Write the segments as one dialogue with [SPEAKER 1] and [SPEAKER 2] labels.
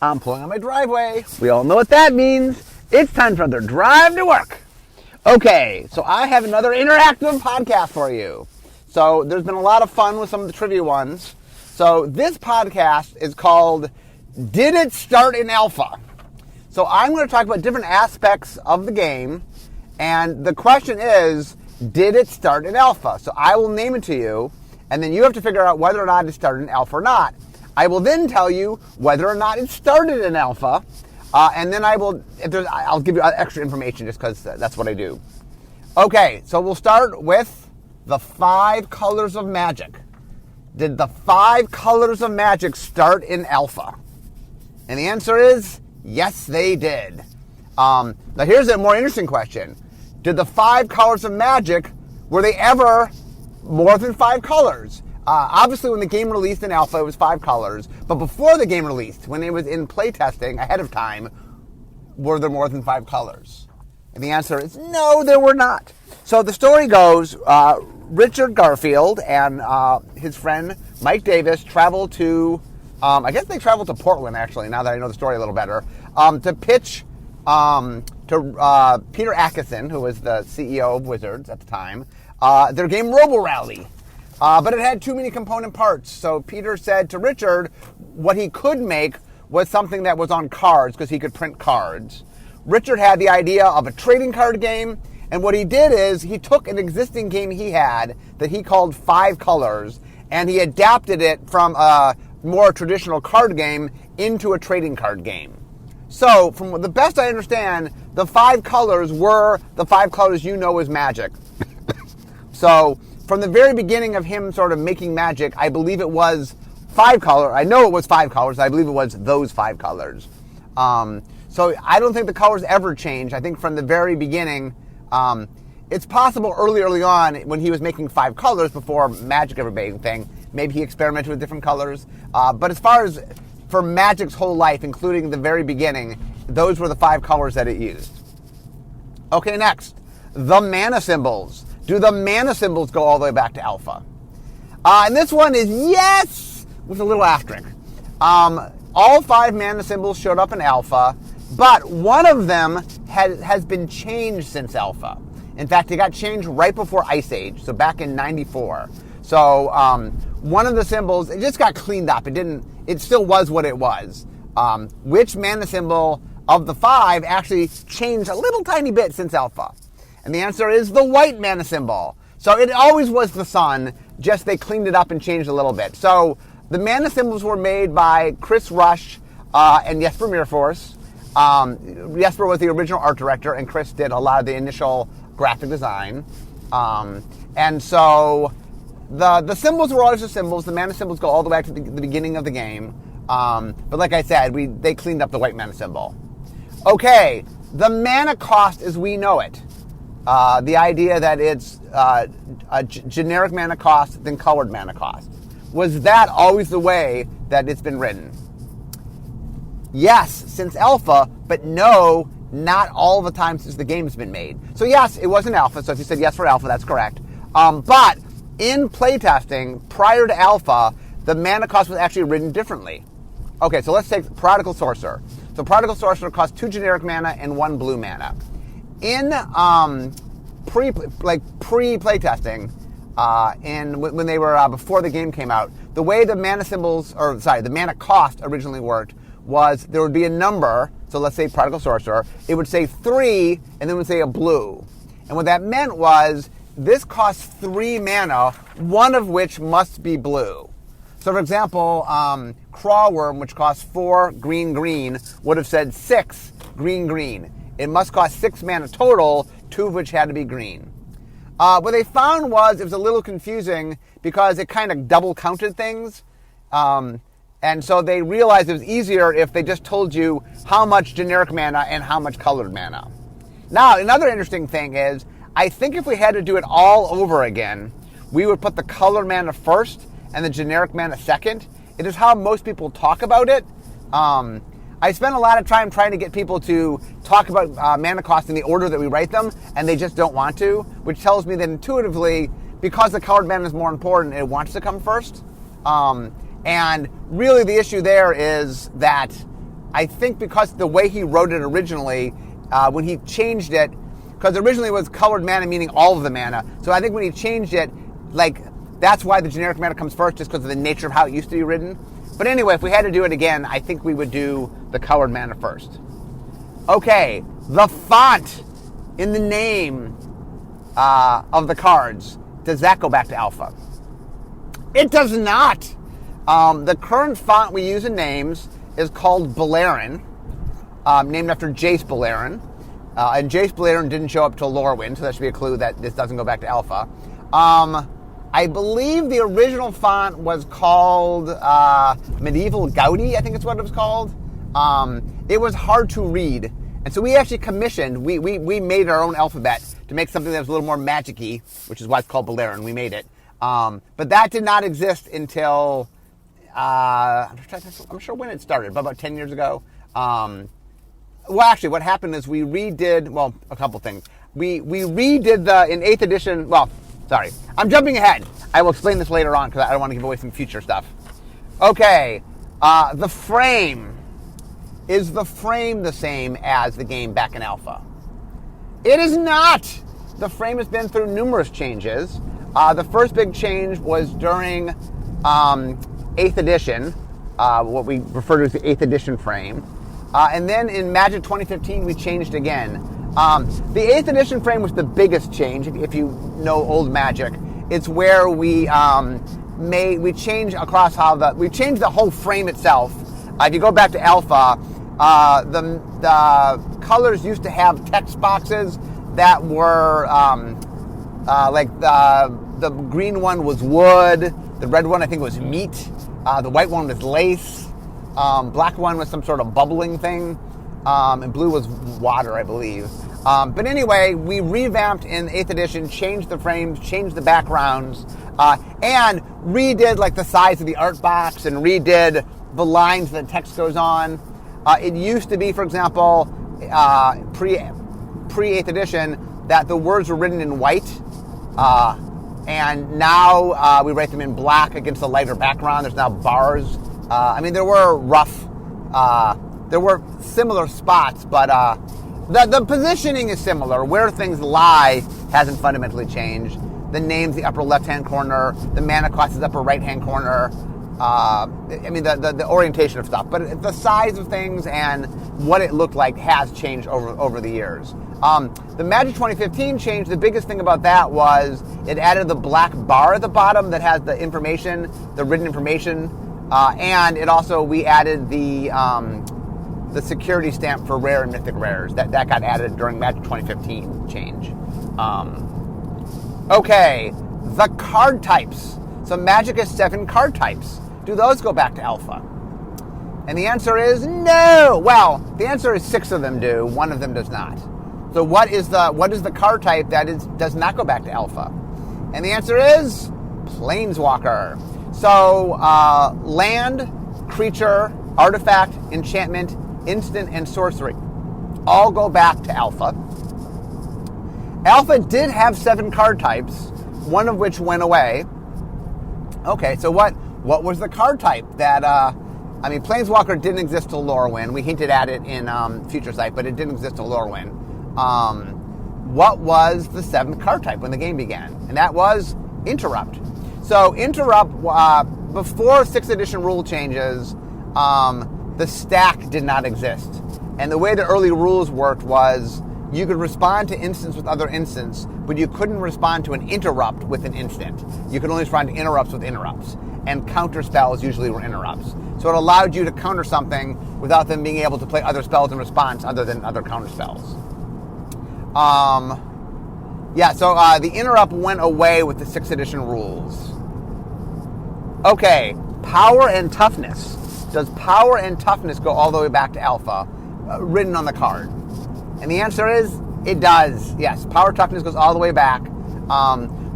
[SPEAKER 1] I'm pulling on my driveway. We all know what that means. It's time for another drive to work. Okay, so I have another interactive podcast for you. So there's been a lot of fun with some of the trivia ones. So this podcast is called Did It Start in Alpha? So I'm going to talk about different aspects of the game. And the question is, did it start in alpha? So I will name it to you, and then you have to figure out whether or not it started in alpha or not. I will then tell you whether or not it started in alpha, and then I'll give you extra information just because that's what I do. Okay, so we'll start with the 5 colors of magic. Did the 5 colors of magic start in alpha? And the answer is yes, they did. Now here's a more interesting question. Did the 5 colors of magic, were they ever more than 5 colors? Obviously, when the game released in alpha, it was 5 colors. But before the game released, when it was in playtesting ahead of time, were there more than 5 colors? And the answer is no, there were not. So the story goes, Richard Garfield and his friend Mike Davis traveled to, I guess they traveled to Portland, actually, now that I know the story a little better, to pitch to Peter Adkison, who was the CEO of Wizards at the time, their game Robo Rally. But it had too many component parts. So Peter said to Richard what he could make was something that was on cards because he could print cards. Richard had the idea of a trading card game. And what he did is he took an existing game he had that he called 5 Colors, and he adapted it from a more traditional card game into a trading card game. So, from the best I understand, the 5 colors were the 5 colors you know as magic. So, from the very beginning of him sort of making magic, I believe it was 5 colors. I know it was 5 colors. I believe it was those 5 colors. So, I don't think the colors ever changed. I think from the very beginning, it's possible early on when he was making 5 colors before magic ever made anything, maybe he experimented with different colors. But as far as for Magic's whole life, including the very beginning, those were the 5 colors that it used. Okay, next, the mana symbols. Do the mana symbols go all the way back to alpha? And this one is yes, with a little asterisk. All 5 mana symbols showed up in alpha, but one of them has been changed since alpha. In fact, it got changed right before Ice Age, so back in 94. So one of the symbols, it just got cleaned up. It still was what it was. Which mana symbol of the 5 actually changed a little tiny bit since alpha? And the answer is the white mana symbol. So it always was the sun, just they cleaned it up and changed a little bit. So the mana symbols were made by Chris Rush and Jesper Mirfors. Jesper was the original art director, and Chris did a lot of the initial graphic design. And so the symbols were always the symbols. The mana symbols go all the way back to the beginning of the game. But like I said, they cleaned up the white mana symbol. Okay, the mana cost as we know it. The idea that it's a generic mana cost than colored mana cost. Was that always the way that it's been written? Yes, since alpha, but no, not all the time since the game's been made. So yes, it was an alpha, so if you said yes for alpha, that's correct. But in playtesting, prior to alpha, the mana cost was actually written differently. Okay, so let's take Prodigal Sorcerer. So Prodigal Sorcerer costs 2 generic mana and 1 blue mana. In pre-playtesting, when they were before the game came out, the way the the mana cost originally worked was there would be a number. So let's say Prodigal Sorcerer. It would say 3, and then it would say a blue. And what that meant was this costs 3 mana, one of which must be blue. So for example, Crawworm, which costs 4 green, would have said 6 green. It must cost 6 mana total, 2 of which had to be green. What they found was it was a little confusing because it kind of double counted things. And so they realized it was easier if they just told you how much generic mana and how much colored mana. Now, another interesting thing is, I think if we had to do it all over again, we would put the colored mana first and the generic mana second. It is how most people talk about it. I spent a lot of time trying to get people to talk about mana costs in the order that we write them, and they just don't want to, which tells me that intuitively, because the colored mana is more important, it wants to come first. And really the issue there is that I think because the way he wrote it originally, when he changed it, because originally it was colored mana, meaning all of the mana. So I think when he changed it, like, that's why the generic mana comes first, just because of the nature of how it used to be written. But anyway, if we had to do it again, I think we would do the colored mana first. Okay, the font in the name of the cards, does that go back to alpha? It does not. The current font we use in names is called Beleren, named after Jace Beleren. And Jace Beleren didn't show up till Lorwyn, so that should be a clue that this doesn't go back to alpha. I believe the original font was called Medieval Gaudi, I think it's what it was called. It was hard to read. And so we actually commissioned, we made our own alphabet to make something that was a little more magic-y, which is why it's called Beleren. We made it. But that did not exist until, I'm sure when it started, but about 10 years ago. Well, actually, what happened is we redid, well, a couple things. We redid in 8th edition, well, sorry, I'm jumping ahead. I will explain this later on because I don't want to give away some future stuff. Okay, the frame. Is the frame the same as the game back in alpha? It is not. The frame has been through numerous changes. The first big change was during 8th edition, what we refer to as the 8th edition frame. And then in Magic 2015, we changed again. The 8th edition frame was the biggest change, if you know old Magic. It's where we changed across we changed the whole frame itself. If you go back to alpha, the colors used to have text boxes that were like the green one was wood, the red one I think was meat, the white one was lace, black one was some sort of bubbling thing, and blue was water, I believe. But anyway, we revamped in 8th edition, changed the frames, changed the backgrounds, and redid like the size of the art box and redid the lines that text goes on. It used to be, for example, pre 8th edition, that the words were written in white, and now we write them in black against a lighter background. There's now bars. I mean, there were similar spots, but the positioning is similar. Where things lie hasn't fundamentally changed. The name's the upper left-hand corner. The mana cost is upper right-hand corner. I mean, the orientation of stuff, but the size of things and what it looked like has changed over the years. The Magic 2015 change, the biggest thing about that was it added the black bar at the bottom that has the information, the written information, and we added the security stamp for rare and mythic rares. That got added during Magic 2015 change. Okay, the card types. So Magic has 7 card types. Do those go back to alpha? And the answer is no. Well, the answer is 6 of them do. 1 of them does not. So what is the card type that does not go back to alpha? And the answer is Planeswalker. So land, creature, artifact, enchantment, instant, and sorcery all go back to alpha. Alpha did have 7 card types, one of which went away. Okay, so what was the card type that, Planeswalker didn't exist till Lorwyn. We hinted at it in Future Sight, but it didn't exist till Lorwyn. What was the 7th card type when the game began? And that was Interrupt. So Interrupt, before 6th edition rule changes, the stack did not exist. And the way the early rules worked was you could respond to instants with other instants, but you couldn't respond to an interrupt with an instant. You could only respond to interrupts with interrupts. And counter spells usually were interrupts. So it allowed you to counter something without them being able to play other spells in response other than other counter spells. The interrupt went away with the 6th edition rules. Okay, power and toughness. Does power and toughness go all the way back to alpha, written on the card? And the answer is, it does. Yes, power toughness goes all the way back.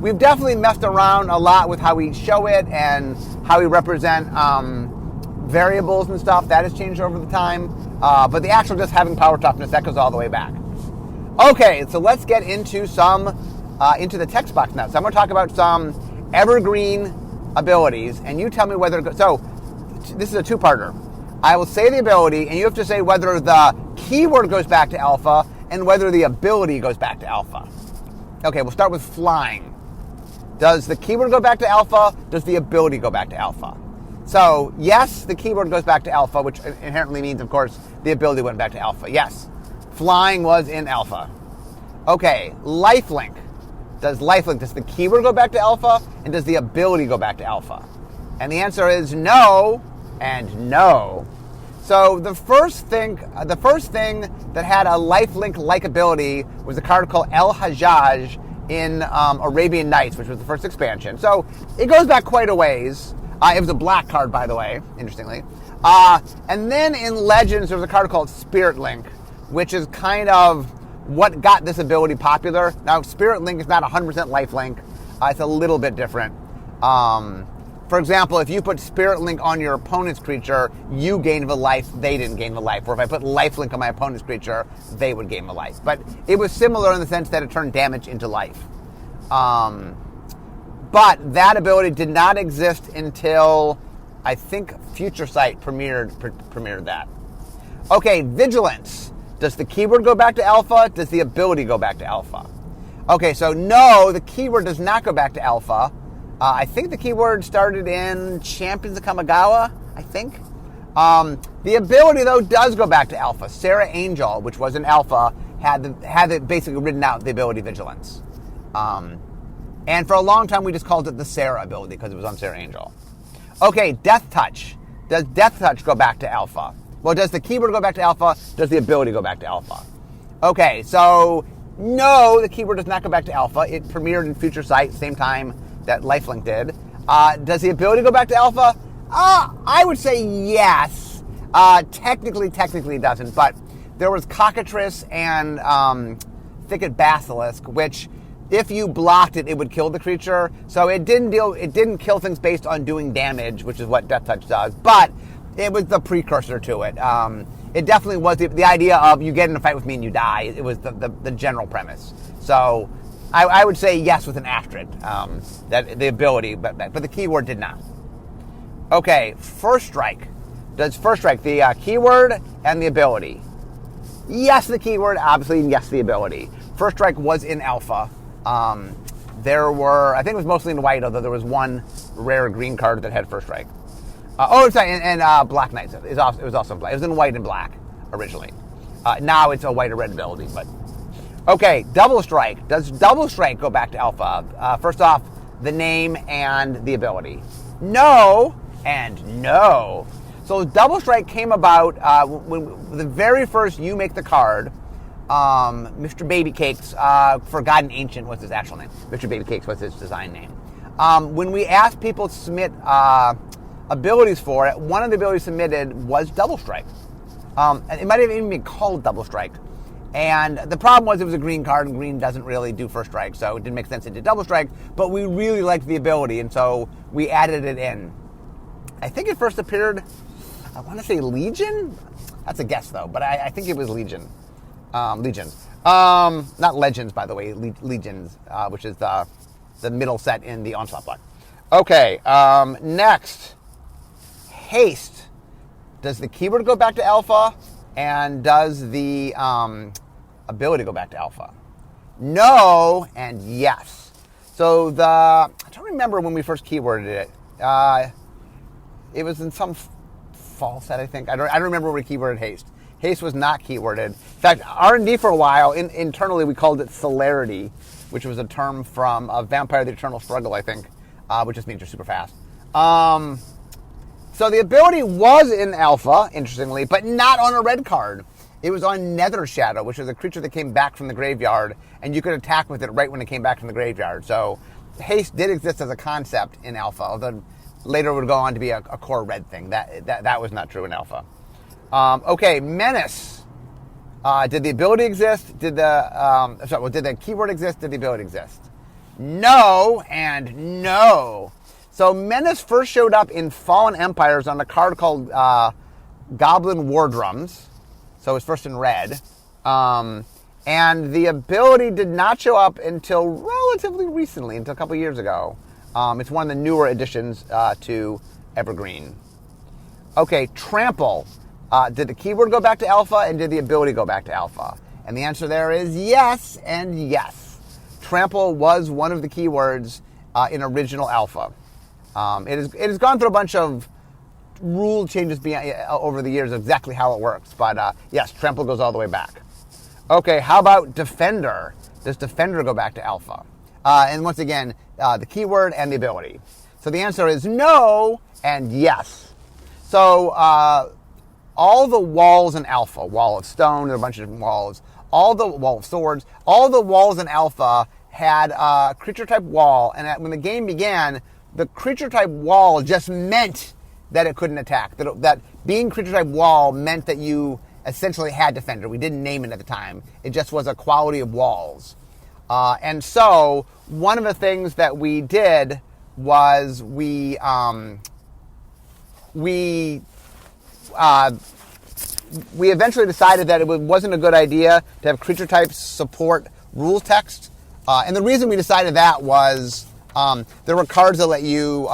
[SPEAKER 1] We've definitely messed around a lot with how we show it and how we represent variables and stuff. That has changed over the time. But the actual just having power toughness, that goes all the way back. Okay, so let's get into into the text box now. So I'm going to talk about some evergreen abilities, and you tell me whether it goes. So this is a two-parter. I will say the ability, and you have to say whether the keyword goes back to alpha and whether the ability goes back to alpha. Okay, we'll start with flying. Does the keyword go back to alpha? Does the ability go back to alpha? So, yes, the keyword goes back to alpha, which inherently means, of course, the ability went back to alpha. Yes, flying was in alpha. Okay, lifelink. Does the keyword go back to alpha? And does the ability go back to alpha? And the answer is no and no. So the first thing that had a lifelink-like ability was a card called El Hajjaj in Arabian Nights, which was the first expansion. So it goes back quite a ways. It was a black card, by the way, interestingly. And then in Legends, there was a card called Spirit Link, which is kind of what got this ability popular. Now, Spirit Link is not 100% lifelink. It's a little bit different. For example, if you put Spirit Link on your opponent's creature, you gain the life, they didn't gain the life. Or if I put Life Link on my opponent's creature, they would gain the life. But it was similar in the sense that it turned damage into life. But that ability did not exist until, I think, Future Sight premiered that. Okay, Vigilance. Does the keyword go back to alpha? Does the ability go back to alpha? Okay, so no, the keyword does not go back to alpha. I think the keyword started in Champions of Kamigawa, I think. The ability, though, does go back to alpha. Serra Angel, which was an alpha, had it basically written out, the ability Vigilance. And for a long time, we just called it the Serra ability because it was on Serra Angel. Okay, Death Touch. Does Death Touch go back to alpha? Well, does the keyword go back to alpha? Does the ability go back to alpha? Okay, so no, the keyword does not go back to alpha. It premiered in Future Sight, same time that Lifelink did. Does the ability go back to alpha? I would say yes. Technically it doesn't, but there was Cockatrice and Thicket Basilisk, which if you blocked it, it would kill the creature. So it didn't kill things based on doing damage, which is what Death Touch does, but it was the precursor to it. It definitely was the idea of you get in a fight with me and you die. It was the general premise. So I would say yes with an asterisk, that the ability, but the keyword did not. Okay, First Strike. Does First Strike the keyword and the ability? Yes, the keyword, obviously, and yes, the ability. First Strike was in alpha. There were, I think it was mostly in white, although there was one rare green card that had First Strike. And Black Knights. It was also in black. It was in white and black originally. Now it's a white or red ability. But okay, Double Strike. Does Double Strike go back to alpha? First off, the name and the ability. No and no. So Double Strike came about when the very first You Make the Card. Mr. Baby Cakes, Forgotten Ancient was his actual name. Mr. Baby Cakes was his design name. When we asked people to submit abilities for it, one of the abilities submitted was Double Strike. It might have even been called Double Strike. And the problem was it was a green card, and green doesn't really do First Strike, so it didn't make sense to do Double Strike, but we really liked the ability, and so we added it in. I think it first appeared, I want to say Legion? That's a guess, though, but I think it was Legion. Legions. Not Legends, by the way, Legions, which is the middle set in the Onslaught block. Okay, next. Haste. Does the keyword go back to alpha? And does the ability go back to alpha? No and yes. So I don't remember when we first keyworded it. It was in some fall set, I think. I don't remember when we keyworded Haste. Haste was not keyworded. In fact, R&D for a while, internally we called it Celerity, which was a term from Vampire the Eternal Struggle, I think, which just means you're super fast. So the ability was in alpha, interestingly, but not on a red card. It was on Nether Shadow, which is a creature that came back from the graveyard, and you could attack with it right when it came back from the graveyard. So Haste did exist as a concept in alpha, although later it would go on to be a core red thing. That was not true in alpha. Okay, Menace. Did the ability exist? Did the keyword exist? Did the ability exist? No and no. So Menace first showed up in Fallen Empires on a card called Goblin War Drums. So it was first in red. And the ability did not show up until relatively recently, until a couple years ago. It's one of the newer additions to Evergreen. Okay, trample. Did the keyword go back to alpha, and did the ability go back to alpha? And the answer there is yes and yes. Trample was one of the keywords in original alpha. It has gone through a bunch of rule changes over the years of exactly how it works. But yes, trample goes all the way back. Okay, how about defender? Does defender go back to alpha? And once again, the keyword and the ability. So the answer is no and yes. So all the walls in alpha, wall of stone, there are a bunch of different walls, all the wall of swords, all the walls in alpha had a creature type wall, and when the game began, the creature type wall just meant that it couldn't attack. That being creature type wall meant that you essentially had defender. We didn't name it at the time. It just was a quality of walls. And so one of the things that we did was we eventually decided that it wasn't a good idea to have creature types support rules text. And the reason we decided that was there were cards that let you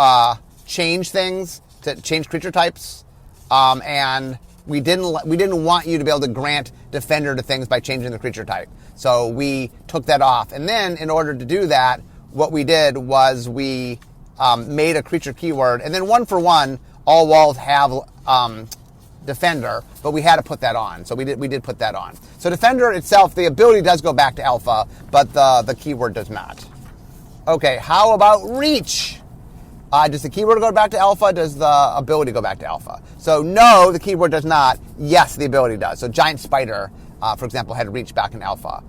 [SPEAKER 1] change things, to change creature types, and we didn't want you to be able to grant defender to things by changing the creature type. So we took that off. And then in order to do that, what we did was we made a creature keyword, and then one for one, all walls have defender, but we had to put that on. So we did put that on. So defender itself, the ability does go back to alpha, but the keyword does not. Okay, how about reach? Does the keyword go back to alpha? Does the ability go back to alpha? So no, the keyword does not. Yes, the ability does. So giant spider, for example, had reach back in alpha.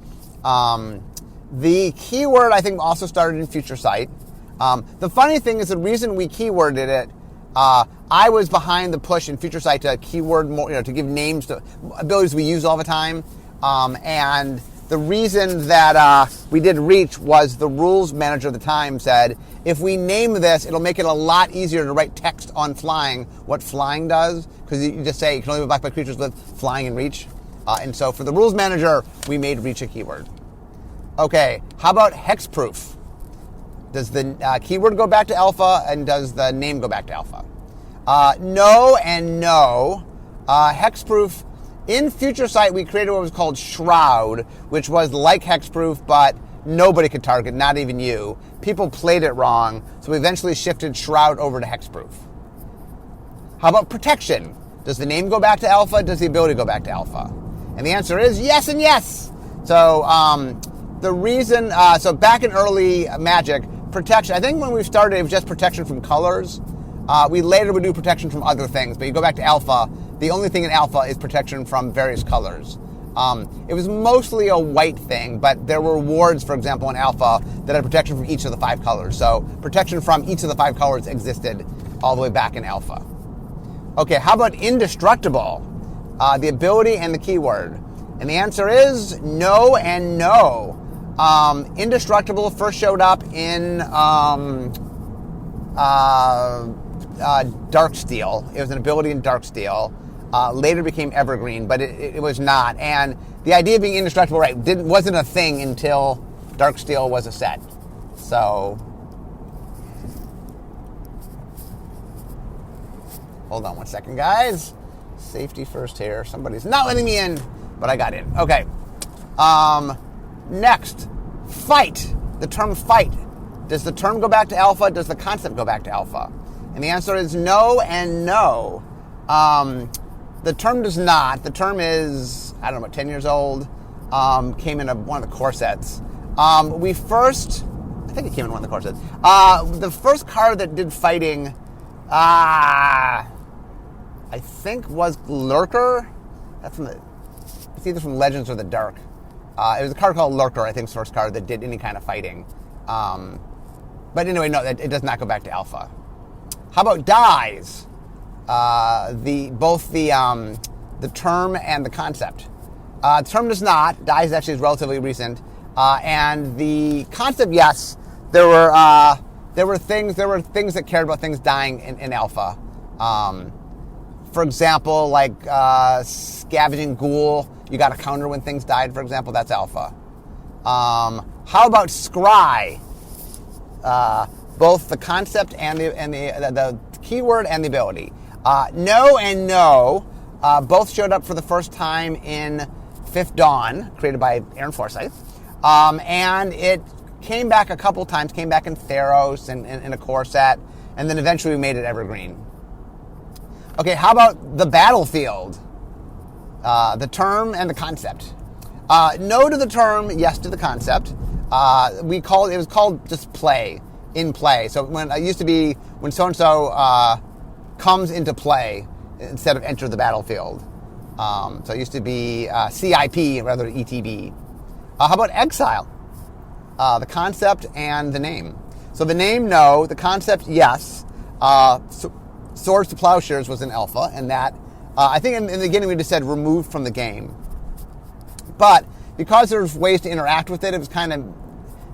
[SPEAKER 1] The keyword, I think, also started in Future Sight. The funny thing is the reason we keyworded it, I was behind the push in Future Sight to keyword more, to give names to abilities we use all the time. And the reason that we did reach was the rules manager at the time said, if we name this, it'll make it a lot easier to write text on flying, what flying does, because you just say you can only be blocked by creatures with flying and reach. And so for the rules manager, we made reach a keyword. Okay, how about hexproof? Does the keyword go back to alpha, and does the name go back to alpha? No and no. Hexproof, in Future Sight, we created what was called Shroud, which was like hexproof, but nobody could target, not even you. People played it wrong, so we eventually shifted Shroud over to hexproof. How about protection? Does the name go back to alpha? Does the ability go back to alpha? And the answer is yes and yes. So the reason, so back in early Magic, protection, I think when we started, it was just protection from colors. We later would do protection from other things, but you go back to alpha, the only thing in alpha is protection from various colors. It was mostly a white thing, but there were wards, for example, in alpha that had protection from each of the 5 colors. So protection from each of the 5 colors existed all the way back in alpha. Okay, how about indestructible? The ability and the keyword. And the answer is no and no. Indestructible first showed up in Darksteel. It was an ability in Darksteel. Later became Evergreen, but it was not. And the idea of being indestructible, right, wasn't a thing until Darksteel was a set. So, hold on one second, guys. Safety first here. Somebody's not letting me in, but I got in. Okay. Next, fight. The term fight. Does the term go back to alpha? Does the concept go back to alpha? And the answer is no and no. The term does not. The term is, I don't know, about 10 years old. Came in one of the core sets. I think it came in one of the core sets. The first card that did fighting, I think was Lurker. It's either from Legends or the Dark. It was a card called Lurker, I think, the first card that did any kind of fighting. But anyway, no, it does not go back to alpha. How about dies? Both the term and the concept. The term does not. Dies actually is relatively recent. And the concept, yes, there were things that cared about things dying in alpha. For example, like Scavenging Ghoul, you got a counter when things died, for example, that's alpha. How about Scry? Both the concept and the keyword and the ability. No and no. Both showed up for the first time in Fifth Dawn, created by Aaron Forsythe. And it came back a couple times, came back in Theros and in a core set, and then eventually we made it evergreen. Okay, how about the battlefield? The term and the concept. No to the term, yes to the concept. It was called just play, in play. So when it used to be when so-and-so comes into play instead of enter the battlefield. So it used to be CIP rather than ETB. How about exile? The concept and the name. So the name, no. The concept, yes. Swords to Plowshares was an alpha, and that, I think in the beginning we just said removed from the game. But because there's ways to interact with it, it was kind of,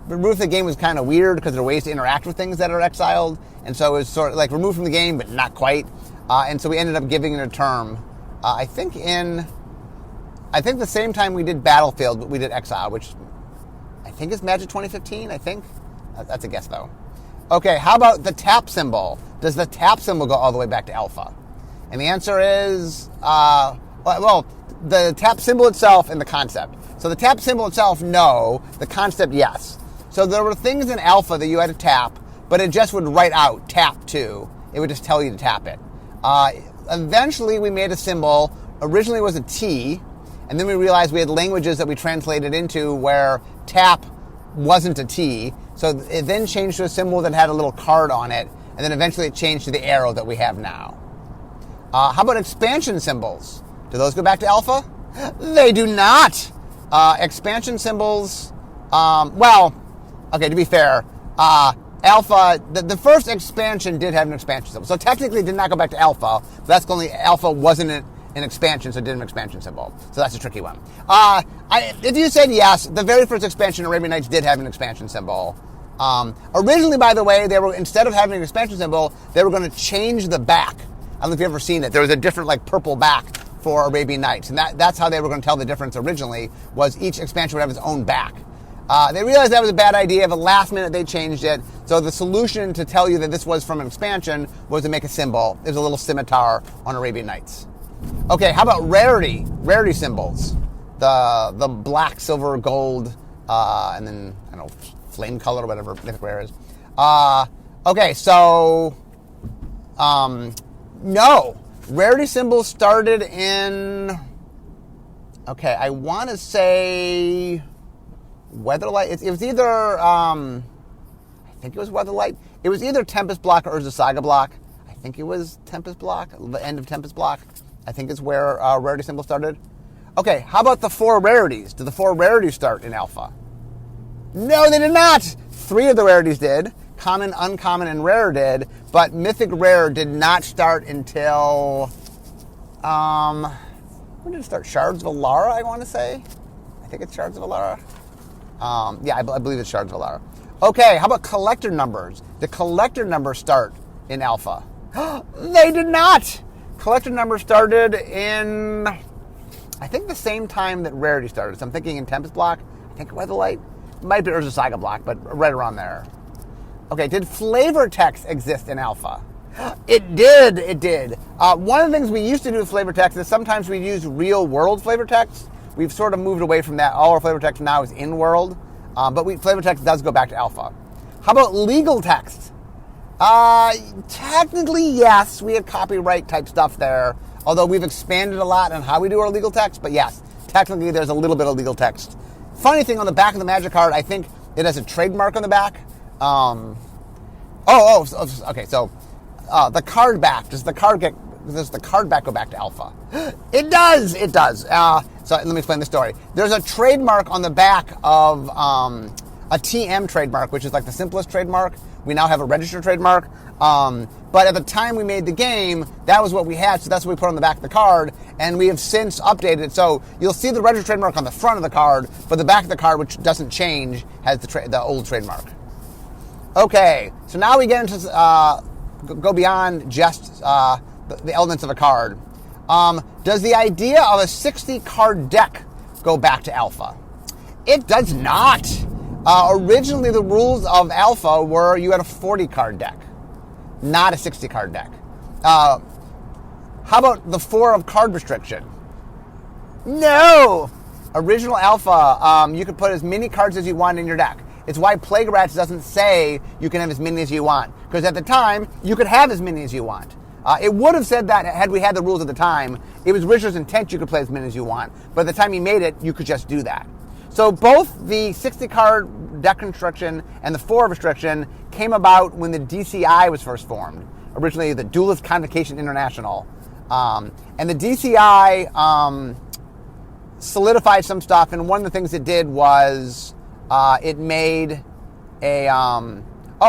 [SPEAKER 1] removed from the game was kind of weird because there are ways to interact with things that are exiled. And so it was sort of like removed from the game, but not quite. And so we ended up giving it a term. I think the same time we did Battlefield, but we did Exile, which I think is Magic 2015, I think. That's a guess, though. Okay, how about the tap symbol? Does the tap symbol go all the way back to Alpha? And the answer is, the tap symbol itself and the concept. So the tap symbol itself, no. The concept, yes. So there were things in Alpha that you had to tap, but it just would write out, tap to. It would just tell you to tap it. Eventually, we made a symbol. Originally, it was a T, and then we realized we had languages that we translated into where tap wasn't a T. So it then changed to a symbol that had a little card on it, and then eventually it changed to the arrow that we have now. How about expansion symbols? Do those go back to Alpha? They do not. Expansion symbols, to be fair, Alpha, the first expansion did have an expansion symbol. So technically it did not go back to Alpha, but that's only Alpha wasn't an expansion, so it did an expansion symbol. So that's a tricky one. If you said yes, the very first expansion, Arabian Nights, did have an expansion symbol. Originally, by the way, they were, instead of having an expansion symbol, they were going to change the back. I don't know if you've ever seen it. There was a different, purple back for Arabian Nights, and that's how they were going to tell the difference originally, was each expansion would have its own back. They realized that was a bad idea. But last minute, they changed it. So the solution to tell you that this was from an expansion was to make a symbol. It was a little scimitar on Arabian Nights. Okay, how about rarity? Rarity symbols. The black, silver, gold, and then, I don't know, flame color, whatever mythic rare is. Okay, so, no. Rarity symbols started in, I want to say Weatherlight. It was either, I think it was Weatherlight. It was either Tempest Block or Urza Block. I think it was Tempest Block, the end of Tempest Block. I think is where rarity symbol started. Okay, how about the 4 rarities? Did the 4 rarities start in Alpha? No, they did not. 3 of the rarities did. Common, uncommon, and rare did, but mythic rare did not start until, when did it start? Shards of Alara, I want to say. I think it's Shards of Alara. I believe it's Shards of Alara. Okay, how about collector numbers? The collector numbers start in Alpha. They did not. Collector numbers started in, I think, the same time that rarity started. So I'm thinking in Tempest Block. I think Weatherlight. It might be Urza Block, but right around there. Okay, did flavor text exist in Alpha? It did. One of the things we used to do with flavor text is sometimes we use real-world flavor text. We've sort of moved away from that. All our flavor text now is in-world, but flavor text does go back to Alpha. How about legal text? Technically, yes, we have copyright-type stuff there, although we've expanded a lot on how we do our legal text, but yes, technically there's a little bit of legal text. Funny thing, on the back of the Magic card, I think it has a trademark on the back. Okay, so the card back, does the card back go back to Alpha? It does. So let me explain the story. There's a trademark on the back of a TM trademark, which is like the simplest trademark. We now have a registered trademark. But at the time we made the game, that was what we had, so that's what we put on the back of the card, and we have since updated it. So you'll see the registered trademark on the front of the card, but the back of the card, which doesn't change, has the old trademark. Okay, so now we get into, go beyond just the elements of a card. Does the idea of a 60-card deck go back to Alpha? It does not. Originally, the rules of Alpha were you had a 40-card deck, not a 60-card deck. How about the 4 of card restriction? No! Original Alpha, you could put as many cards as you want in your deck. It's why Plague Rats doesn't say you can have as many as you want. Because at the time, you could have as many as you want. It would have said that had we had the rules at the time. It was Richard's intent you could play as many as you want. But at the time he made it, you could just do that. So both the 60-card deck restriction and the 4 restriction came about when the DCI was first formed. Originally, the Duelist Convocation International. And the DCI solidified some stuff, and one of the things it did was it made a...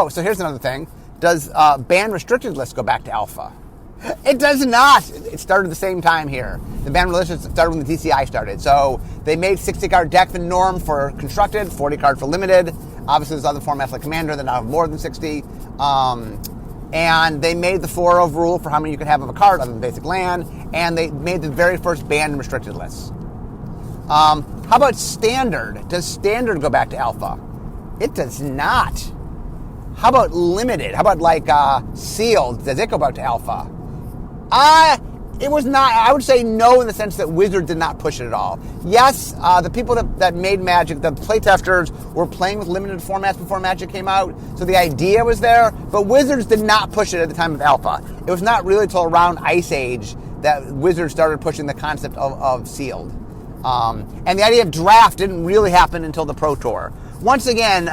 [SPEAKER 1] so here's another thing. Does ban restricted lists go back to alpha? It does not. It started at the same time here. The ban restricted started when the DCI started. So they made 60-card deck the norm for constructed, 40 card for limited. Obviously, there's other formats like Commander that now have more than 60. And they made the 4 rule for how many you could have of a card other than basic land. And they made the very first banned and restricted lists. How about standard? Does standard go back to alpha? It does not. How about limited? How about like sealed? Does it go back to alpha? It was not. I would say no in the sense that Wizard did not push it at all. Yes, the people that made Magic, the playtesters, were playing with limited formats before Magic came out, so the idea was there, but Wizards did not push it at the time of alpha. It was not really until around Ice Age that Wizards started pushing the concept of sealed. And the idea of draft didn't really happen until the Pro Tour. Once again,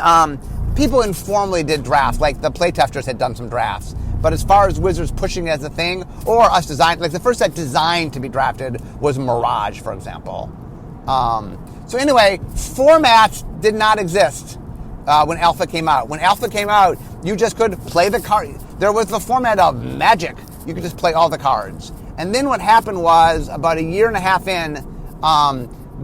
[SPEAKER 1] people informally did drafts, like the playtesters had done some drafts. But as far as Wizards pushing it as a thing, or us design, like the first set designed to be drafted was Mirage, for example. So anyway, formats did not exist when Alpha came out. When Alpha came out, you just could play the card. There was the format of Magic. You could just play all the cards. And then what happened was, about a year and a half in,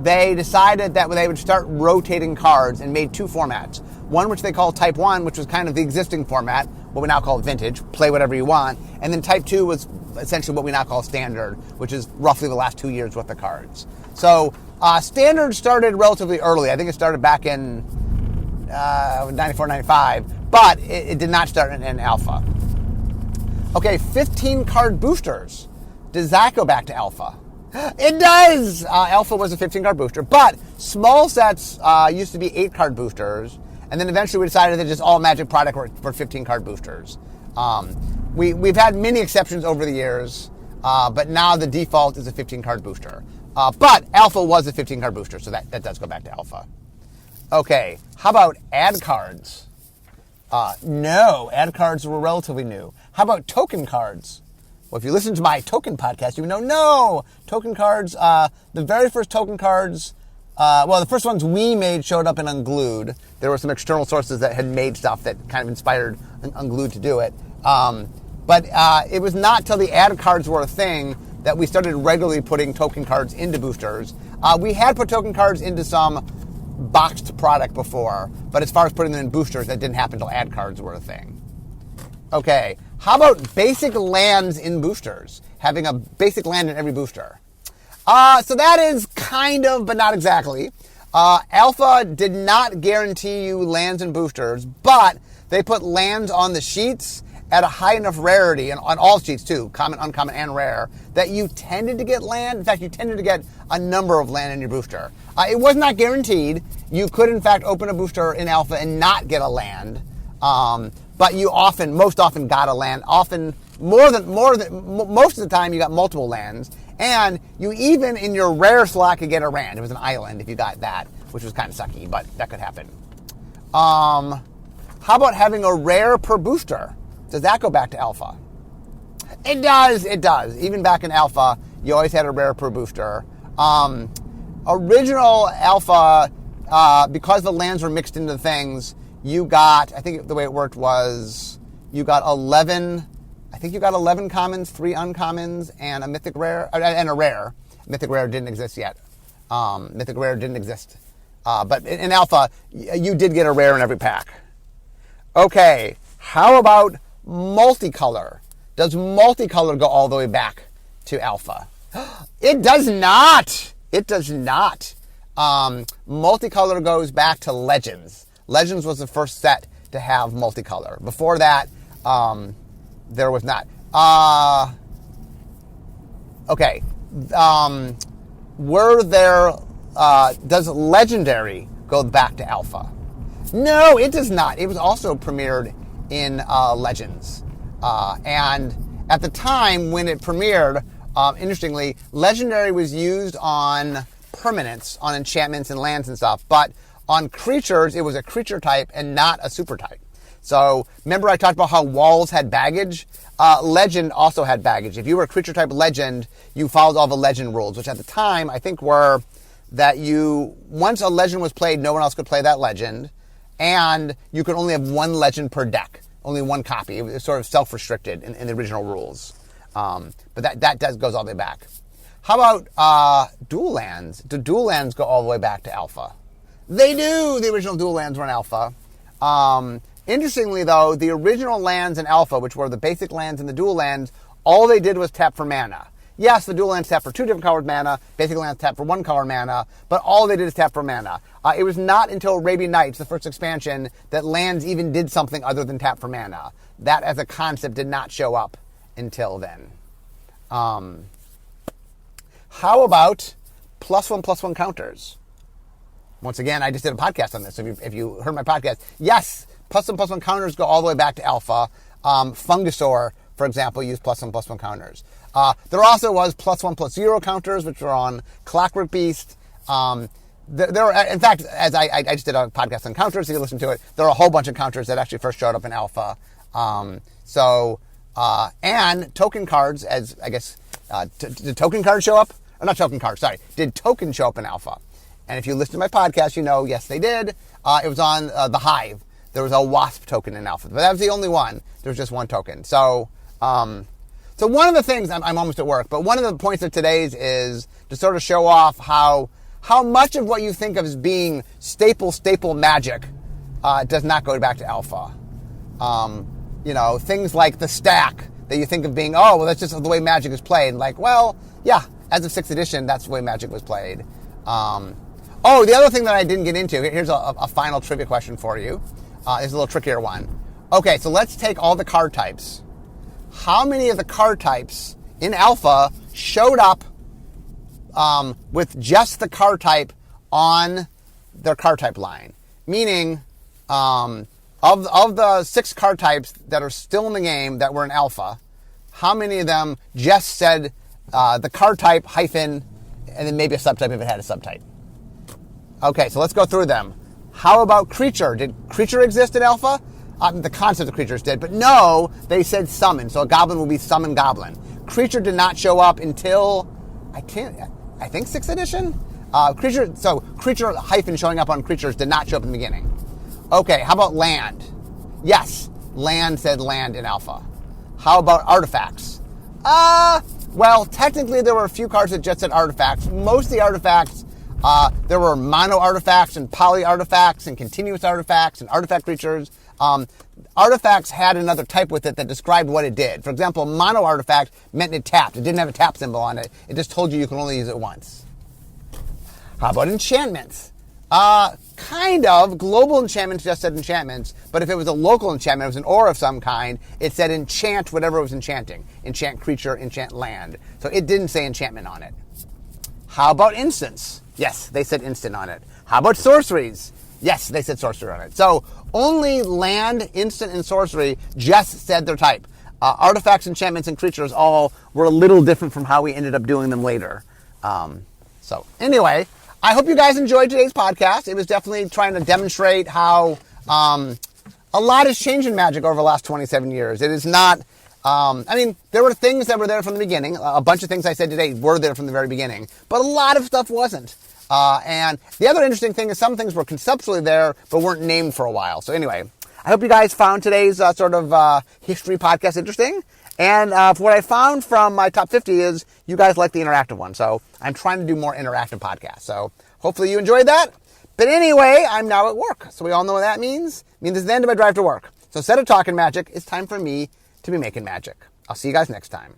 [SPEAKER 1] they decided that they would start rotating cards and made 2 formats. One which they called Type 1, which was kind of the existing format, what we now call Vintage, play whatever you want. And then Type 2 was essentially what we now call Standard, which is roughly the last 2 years worth of cards. So Standard started relatively early. I think it started back in 94, 95, but it did not start in Alpha. Okay, 15 card boosters. Does that go back to Alpha? It does! Alpha was a 15 card booster, but small sets used to be 8 card boosters, and then eventually we decided that just all Magic product were 15 card boosters. We've had many exceptions over the years, but now the default is a 15 card booster. But Alpha was a 15 card booster, so that does go back to Alpha. Okay, how about ad cards? No, ad cards were relatively new. How about token cards? Well, if you listen to my token podcast, you know, no! Token cards, the very first token cards, the first ones we made showed up in Unglued. There were some external sources that had made stuff that kind of inspired Unglued to do it. But it was not till the ad cards were a thing that we started regularly putting token cards into boosters. We had put token cards into some boxed product before, but as far as putting them in boosters, that didn't happen until ad cards were a thing. Okay, how about basic lands in boosters? Having a basic land in every booster. So that is kind of, but not exactly. Alpha did not guarantee you lands in boosters, but they put lands on the sheets at a high enough rarity, and on all sheets too, common, uncommon, and rare, that you tended to get land. In fact, you tended to get a number of land in your booster. It was not guaranteed. You could, in fact, open a booster in Alpha and not get a land. But you most often got a land. Often, most of the time, you got multiple lands. And you even, in your rare slot, could get a Rand. It was an island if you got that, which was kind of sucky, but that could happen. How about having a rare per booster? Does that go back to Alpha? It does. Even back in Alpha, you always had a rare per booster. Original Alpha, because the lands were mixed into things, you got, I think the way it worked was, you got 11 commons, 3 uncommons, and a mythic rare, and a rare. Mythic rare didn't exist yet. But in Alpha, you did get a rare in every pack. Okay, how about multicolor? Does multicolor go all the way back to Alpha? It does not. Multicolor goes back to Legends. Legends was the first set to have multicolor. Before that, there was not. Okay. Does Legendary go back to Alpha? No, it does not. It was also premiered in Legends. And at the time when it premiered, interestingly, Legendary was used on permanents, on enchantments and lands and stuff. But on creatures, it was a creature type and not a super type. So remember I talked about how walls had baggage? Legend also had baggage. If you were a creature type legend, you followed all the legend rules, which at the time I think were that once a legend was played, no one else could play that legend. And you could only have one legend per deck, only one copy. It was sort of self-restricted in the original rules. But that goes all the way back. How about dual lands? Do dual lands go all the way back to Alpha? They do. The original dual lands were in Alpha. Interestingly, though, the original lands in Alpha, which were the basic lands and the dual lands, all they did was tap for mana. Yes, the dual lands tap for 2 different colored mana, basic lands tap for 1 color mana, but all they did is tap for mana. It was not until Arabian Nights, the first expansion, that lands even did something other than tap for mana. That as a concept did not show up until then. How about +1/+1 counters? Once again, I just did a podcast on this. So if you heard my podcast, yes, +1/+1 counters go all the way back to Alpha. Fungisaur, for example, used +1/+1 counters. There also was +1/+0 counters, which were on Clockwork Beast. There were, in fact, as I just did a podcast on counters, so you listen to it, there are a whole bunch of counters that actually first showed up in Alpha. And token cards, as I guess, did token cards show up? Or not token cards, sorry. Did tokens show up in Alpha? And if you listen to my podcast, you know, yes, they did. It was on the Hive. There was a Wasp token in Alpha, but that was the only one. There was just one token. So one of the things, I'm almost at work, but one of the points of today's is to sort of show off how much of what you think of as being staple magic does not go back to Alpha. Things like the stack that you think of being, oh, well, that's just the way Magic is played. Like, well, yeah, as of 6th edition, that's the way Magic was played. The other thing that I didn't get into, here's a final trivia question for you. It's a little trickier one. Okay, so let's take all the card types. How many of the card types in Alpha showed up with just the card type on their card type line? Meaning, of the 6 card types that are still in the game that were in Alpha, how many of them just said the card type hyphen and then maybe a subtype if it had a subtype? Okay, so let's go through them. How about creature? Did creature exist in Alpha? The concept of creatures did, but no, they said summon. So a goblin will be summon goblin. Creature did not show up until I think 6th edition. Creature hyphen showing up on creatures did not show up in the beginning. Okay, how about land? Yes, land said land in Alpha. How about artifacts? Well, technically there were a few cards that just said artifacts. Most of the artifacts, there were mono artifacts and poly artifacts and continuous artifacts and artifact creatures. Artifacts had another type with it that described what it did. For example, mono artifact meant it tapped. It didn't have a tap symbol on it. It just told you can only use it once. How about enchantments? Kind of. Global enchantments just said enchantments, but if it was a local enchantment, it was an aura of some kind, it said enchant whatever it was enchanting. Enchant creature, enchant land. So it didn't say enchantment on it. How about instants? Yes, they said instant on it. How about sorceries? Yes, they said sorcery on it. So only land, instant, and sorcery just said their type. Artifacts, enchantments, and creatures all were a little different from how we ended up doing them later. So anyway, I hope you guys enjoyed today's podcast. It was definitely trying to demonstrate how a lot has changed in Magic over the last 27 years. It is not, there were things that were there from the beginning. A bunch of things I said today were there from the very beginning, but a lot of stuff wasn't. And the other interesting thing is some things were conceptually there, but weren't named for a while. So anyway, I hope you guys found today's history podcast interesting. And for what I found from my top 50 is you guys like the interactive one. So I'm trying to do more interactive podcasts. So hopefully you enjoyed that. But anyway, I'm now at work. So we all know what that means. It means it's the end of my drive to work. So instead of talking magic, it's time for me to be making magic. I'll see you guys next time.